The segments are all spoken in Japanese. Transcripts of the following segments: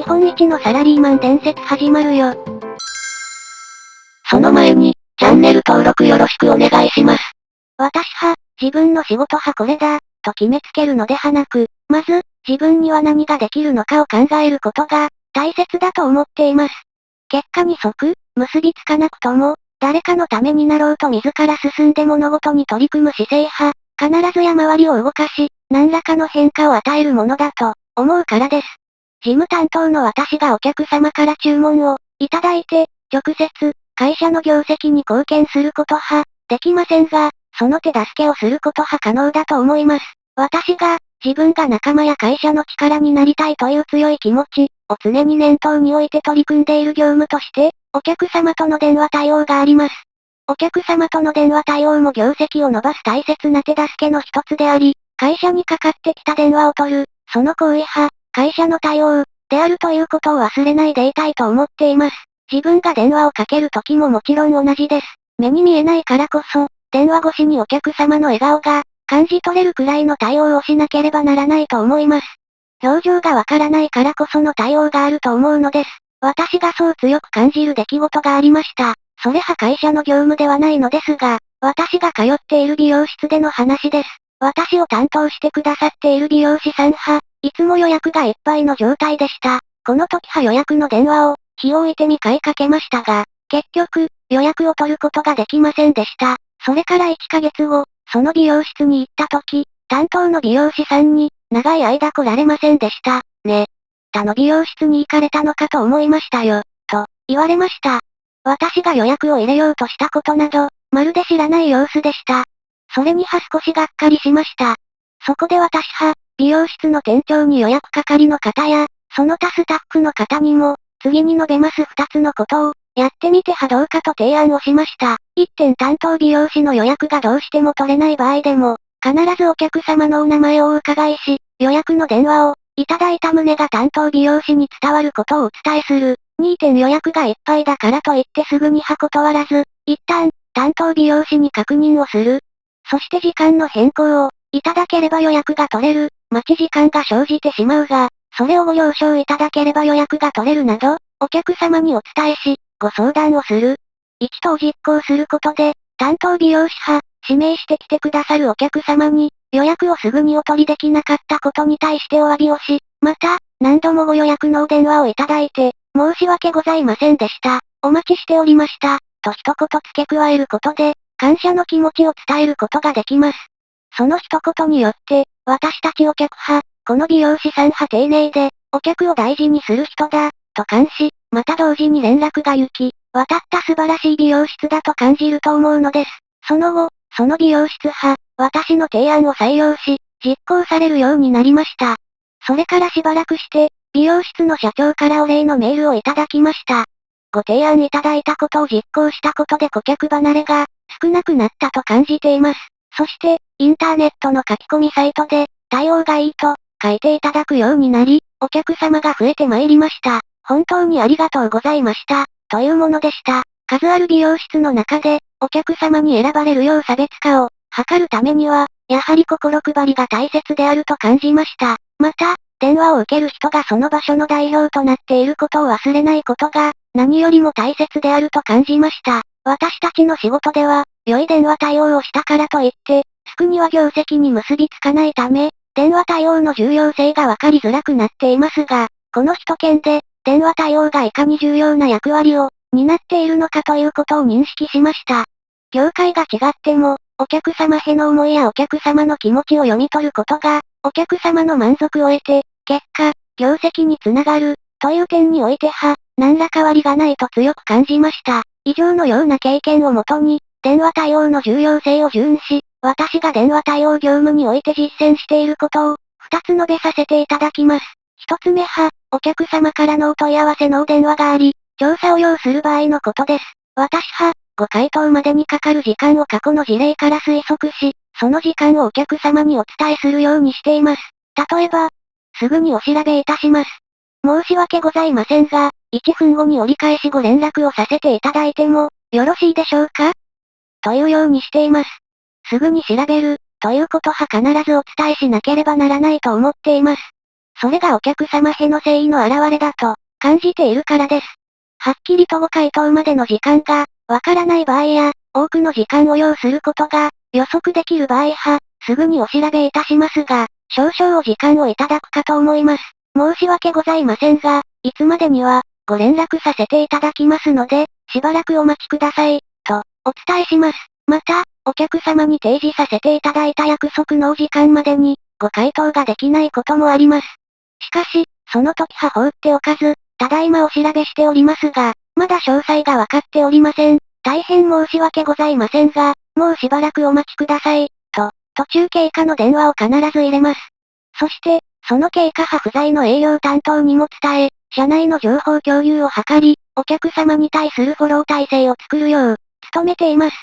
本一のサラリーマン伝説始まるよ。その前に、チャンネル登録よろしくお願いします。私自分の仕事これだ、と決めつけるのではなく、まず、自分には何ができるのかを考えることが、大切だと思っています。結果に即、結びつかなくとも、誰かのためになろうと自ら進んで物事に取り組む姿勢必ずや周りを動かし、何らかの変化を与えるものだと、思うからです。事務担当の私がお客様から注文を、いただいて、直接、会社の業績に貢献することできませんが、その手助けをすること可能だと思います。私が、自分が仲間や会社の力になりたいという強い気持ちを常に念頭に置いて取り組んでいる業務として、お客様との電話対応があります。お客様との電話対応も業績を伸ばす大切な手助けの一つであり、会社にかかってきた電話を取る、その行為会社の対応、であるということを忘れないでいたいと思っています。自分が電話をかける時ももちろん同じです。目に見えないからこそ、電話越しにお客様の笑顔が、感じ取れるくらいの対応をしなければならないと思います。表情がわからないからこその対応があると思うのです。私がそう強く感じる出来事がありました。それ会社の業務ではないのですが、私が通っている美容室での話です。私を担当してくださっている美容師さんいつも予約がいっぱいの状態でした。この時予約の電話を、日を置いて2回かけましたが、結局、予約を取ることができませんでした。それから1ヶ月後、その美容室に行った時、担当の美容師さんに、長い間来られませんでした。ね。他の美容室に行かれたのかと思いましたよ、と、言われました。私が予約を入れようとしたことなど、まるで知らない様子でした。それに少しがっかりしました。そこで私美容室の店長に予約係の方や、その他スタッフの方にも、次に述べます2つのことを、やってみてどうかと提案をしました。1点担当美容師の予約がどうしても取れない場合でも、必ずお客様のお名前をお伺いし、予約の電話を、いただいた旨が担当美容師に伝わることをお伝えする。2点予約がいっぱいだからといってすぐに断らず、一旦、担当美容師に確認をする。そして時間の変更を、いただければ予約が取れる。待ち時間が生じてしまうが、それをご了承いただければ予約が取れるなど、お客様にお伝えし、ご相談をする。一等実行することで、担当美容師指名してきてくださるお客様に、予約をすぐにお取りできなかったことに対してお詫びをし、また、何度もご予約のお電話をいただいて、申し訳ございませんでした。お待ちしておりました。と一言付け加えることで、感謝の気持ちを伝えることができます。その一言によって、私たちお客この美容師さん丁寧で、お客を大事にする人だ、と感し、また同時に連絡が行き、渡った素晴らしい美容室だと感じると思うのです。その後、その美容室私の提案を採用し、実行されるようになりました。それからしばらくして、美容室の社長からお礼のメールをいただきました。ご提案いただいたことを実行したことで顧客離れが少なくなったと感じています。そして、インターネットの書き込みサイトで、対応がいいと書いていただくようになり、お客様が増えてまいりました。本当にありがとうございました、というものでした。数ある美容室の中で、お客様に選ばれるよう差別化を図るためには、やはり心配りが大切であると感じました。また、電話を受ける人がその場所の代表となっていることを忘れないことが、何よりも大切であると感じました。私たちの仕事では、良い電話対応をしたからといって、すぐには業績に結びつかないため、電話対応の重要性がわかりづらくなっていますが、この首都圏で、電話対応がいかに重要な役割を、担っているのかということを認識しました。業界が違っても、お客様への思いやお客様の気持ちを読み取ることが、お客様の満足を得て、結果、業績につながる、という点において何ら変わりがないと強く感じました。以上のような経験をもとに、電話対応の重要性を順し、私が電話対応業務において実践していることを、二つ述べさせていただきます。一つ目お客様からのお問い合わせのお電話があり、調査を要する場合のことです。私ご回答までにかかる時間を過去の事例から推測し、その時間をお客様にお伝えするようにしています。例えば、すぐにお調べいたします。申し訳ございませんが、1分後に折り返しご連絡をさせていただいても、よろしいでしょうかというようにしています。すぐに調べる、ということ必ずお伝えしなければならないと思っています。それがお客様への誠意の表れだと、感じているからです。はっきりとご回答までの時間が、わからない場合や、多くの時間を要することが、予測できる場合は、すぐにお調べいたしますが、少々お時間をいただくかと思います。申し訳ございませんが、いつまでには、ご連絡させていただきますので、しばらくお待ちください、と、お伝えします。また、お客様に提示させていただいた約束のお時間までに、ご回答ができないこともあります。しかし、その時は放っておかず、ただいまお調べしておりますが、まだ詳細がわかっておりません。大変申し訳ございませんが、もうしばらくお待ちください、と、途中経過の電話を必ず入れます。そして、その経過は不在の営業担当にも伝え、社内の情報共有を図り、お客様に対するフォロー体制を作るよう、努めています。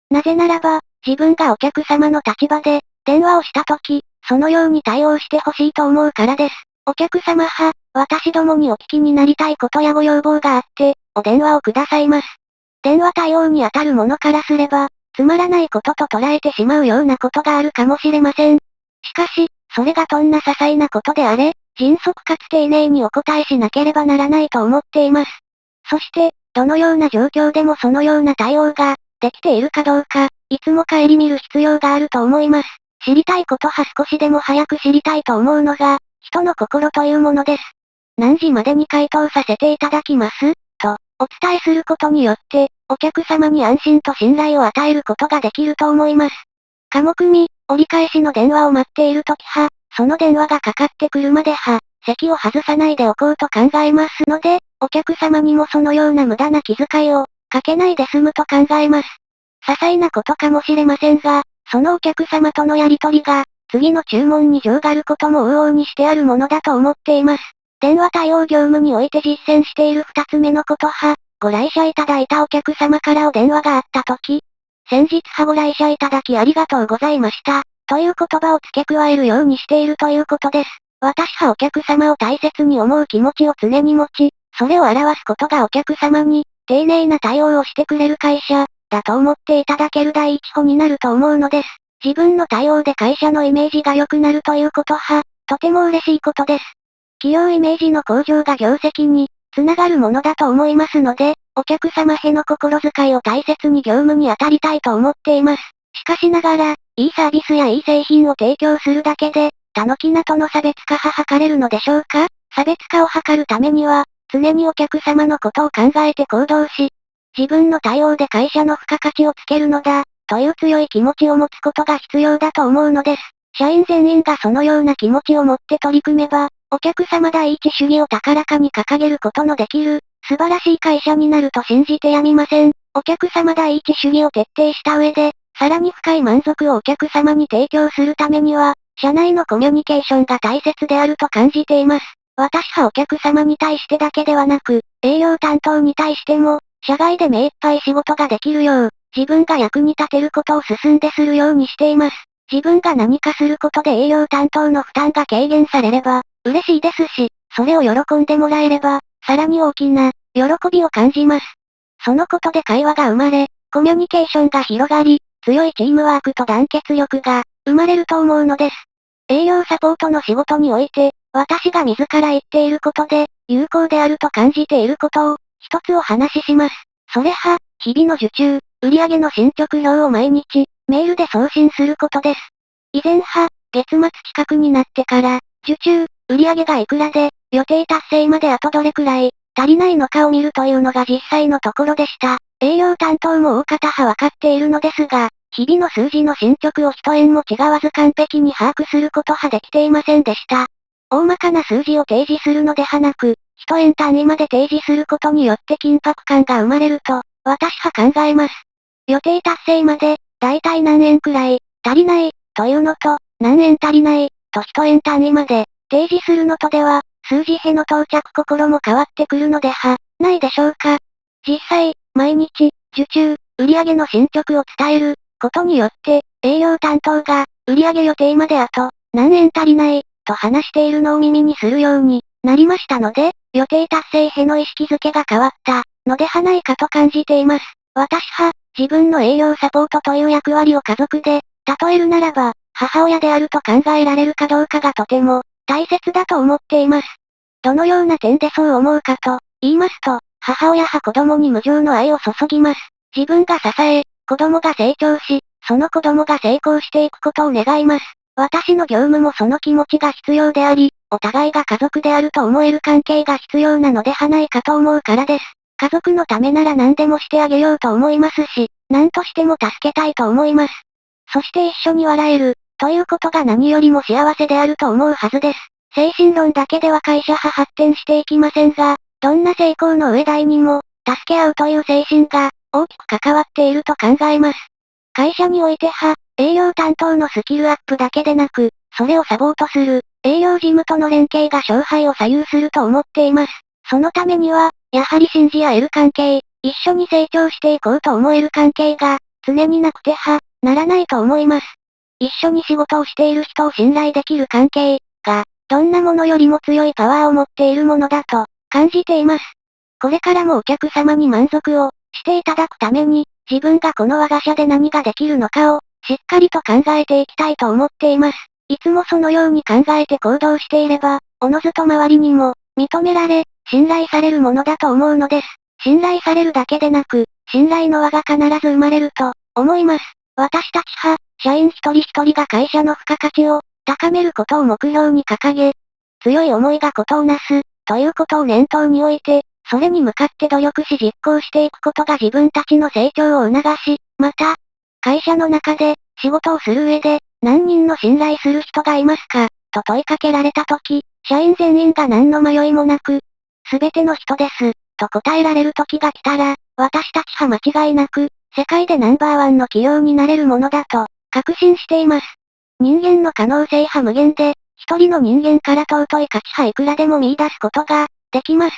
なぜならば、自分がお客様の立場で、電話をした時、そのように対応してほしいと思うからです。お客様は、私どもにお聞きになりたいことやご要望があって、お電話をくださいます。電話対応に当たる者からすれば、つまらないことと捉えてしまうようなことがあるかもしれません。しかし、それがどんな些細なことであれ、迅速かつ丁寧にお答えしなければならないと思っています。そして、どのような状況でもそのような対応が、できているかどうか、いつも顧みる必要があると思います。知りたいことは少しでも早く知りたいと思うのが、人の心というものです。何時までに回答させていただきます、と、お伝えすることによって、お客様に安心と信頼を与えることができると思います。科目み、折り返しの電話を待っているときは、その電話がかかってくるまでは、席を外さないでおこうと考えますので、お客様にもそのような無駄な気遣いを、かけないで済むと考えます。些細なことかもしれませんが、そのお客様とのやりとりが、次の注文に乗がることも往々にしてあるものだと思っています。電話対応業務において実践している二つ目のことは、ご来社いただいたお客様からお電話があったとき、先日はご来社いただきありがとうございました、という言葉を付け加えるようにしているということです。私はお客様を大切に思う気持ちを常に持ち、それを表すことがお客様に、丁寧な対応をしてくれる会社、だと思っていただける第一歩になると思うのです。自分の対応で会社のイメージが良くなるということは、とても嬉しいことです。企業イメージの向上が業績に、つながるものだと思いますので、お客様への心遣いを大切に業務に当たりたいと思っています。しかしながら、いいサービスやいい製品を提供するだけで、他のキナとの差別化は図れるのでしょうか？差別化を図るためには、常にお客様のことを考えて行動し、自分の対応で会社の付加価値をつけるのだ、という強い気持ちを持つことが必要だと思うのです。社員全員がそのような気持ちを持って取り組めば、お客様第一主義を高らかに掲げることのできる、素晴らしい会社になると信じてやみません。お客様第一主義を徹底した上で、さらに深い満足をお客様に提供するためには、社内のコミュニケーションが大切であると感じています。私はお客様に対してだけではなく、営業担当に対しても、社外で目いっぱい仕事ができるよう、自分が役に立てることを進んでするようにしています。自分が何かすることで営業担当の負担が軽減されれば、嬉しいですし、それを喜んでもらえれば、さらに大きな、喜びを感じます。そのことで会話が生まれ、コミュニケーションが広がり、強いチームワークと団結力が、生まれると思うのです。営業サポートの仕事において、私が自ら言っていることで、有効であると感じていることを、一つお話しします。それは、日々の受注、売上の進捗表を毎日、メールで送信することです。以前は、月末近くになってから、受注、売上がいくらで、予定達成まであとどれくらい、足りないのかを見るというのが実際のところでした。営業担当も大方はわかっているのですが、日々の数字の進捗を一円も違わず完璧に把握することはできていませんでした。大まかな数字を提示するのではなく、一円単位まで提示することによって緊迫感が生まれると、私は考えます。予定達成まで、だいたい何円くらい、足りない、というのと、何円足りない、と一円単位まで、提示するのとでは、数字への到着心も変わってくるのでは、ないでしょうか。実際、毎日、受注、売上の進捗を伝える、ことによって、営業担当が、売上予定まであと、何円足りない、と話しているのを耳にするようになりましたので、予定達成への意識づけが変わった、のではないかと感じています。私は、自分の営業サポートという役割を家族で、例えるならば、母親であると考えられるかどうかがとても、大切だと思っています。どのような点でそう思うかと、言いますと、母親は子供に無条の愛を注ぎます。自分が支え、子供が成長し、その子供が成功していくことを願います。私の業務もその気持ちが必要であり、お互いが家族であると思える関係が必要なのではないかと思うからです。家族のためなら何でもしてあげようと思いますし、何としても助けたいと思います。そして一緒に笑える、ということが何よりも幸せであると思うはずです。精神論だけでは会社は発展していきませんが、どんな成功の上台にも、助け合うという精神が、大きく関わっていると考えます。会社において営業担当のスキルアップだけでなく、それをサポートする、営業事務との連携が勝敗を左右すると思っています。そのためには、やはり信じ合える関係、一緒に成長していこうと思える関係が、常になくてならないと思います。一緒に仕事をしている人を信頼できる関係、が、どんなものよりも強いパワーを持っているものだと、感じています。これからもお客様に満足を、していただくために、自分がこの我が社で何ができるのかを、しっかりと考えていきたいと思っています。いつもそのように考えて行動していれば、おのずと周りにも、認められ、信頼されるものだと思うのです。信頼されるだけでなく、信頼の輪が必ず生まれると、思います。私たち社員一人一人が会社の付加価値を、高めることを目標に掲げ、強い思いがことをなす、ということを念頭に置いて、それに向かって努力し実行していくことが自分たちの成長を促し、また、会社の中で、仕事をする上で、何人の信頼する人がいますか、と問いかけられたとき、社員全員が何の迷いもなく、すべての人です、と答えられる時が来たら、私たちは間違いなく、世界でナンバーワンの企業になれるものだと、確信しています。人間の可能性は無限で、一人の人間から尊い価値はいくらでも見出すことが、できます。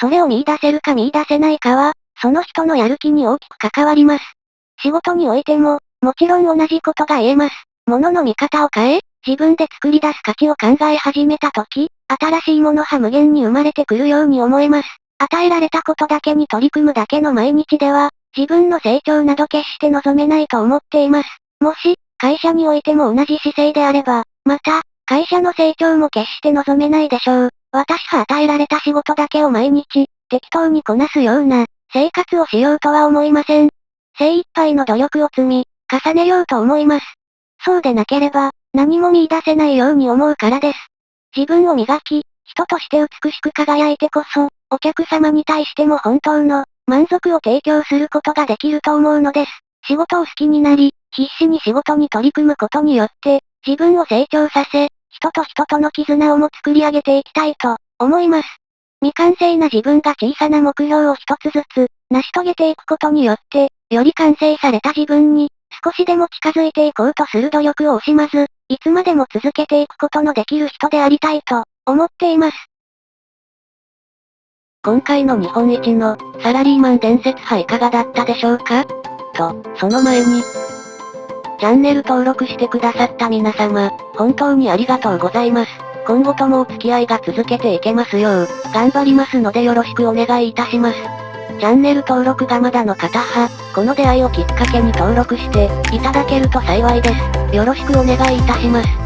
それを見出せるか見出せないかは、その人のやる気に大きく関わります。仕事においても、もちろん同じことが言えます。物の見方を変え、自分で作り出す価値を考え始めたとき、新しいものは無限に生まれてくるように思えます。与えられたことだけに取り組むだけの毎日では、自分の成長など決して望めないと思っています。もし、会社においても同じ姿勢であれば、また、会社の成長も決して望めないでしょう。私は与えられた仕事だけを毎日、適当にこなすような、生活をしようとは思いません。精一杯の努力を積み、重ねようと思います。そうでなければ、何も見出せないように思うからです。自分を磨き、人として美しく輝いてこそ、お客様に対しても本当の、満足を提供することができると思うのです。仕事を好きになり、必死に仕事に取り組むことによって、自分を成長させ、人と人との絆をも作り上げていきたいと、思います。未完成な自分が小さな目標を一つずつ、成し遂げていくことによって、より完成された自分に、少しでも近づいていこうとする努力を惜しまず、いつまでも続けていくことのできる人でありたいと、思っています。今回の日本一の、サラリーマン伝説はいかがだったでしょうか？と、その前に、チャンネル登録してくださった皆様、本当にありがとうございます。今後ともお付き合いが続けていけますよう、頑張りますのでよろしくお願いいたします。チャンネル登録がまだの方は、この出会いをきっかけに登録して、いただけると幸いです。よろしくお願いいたします。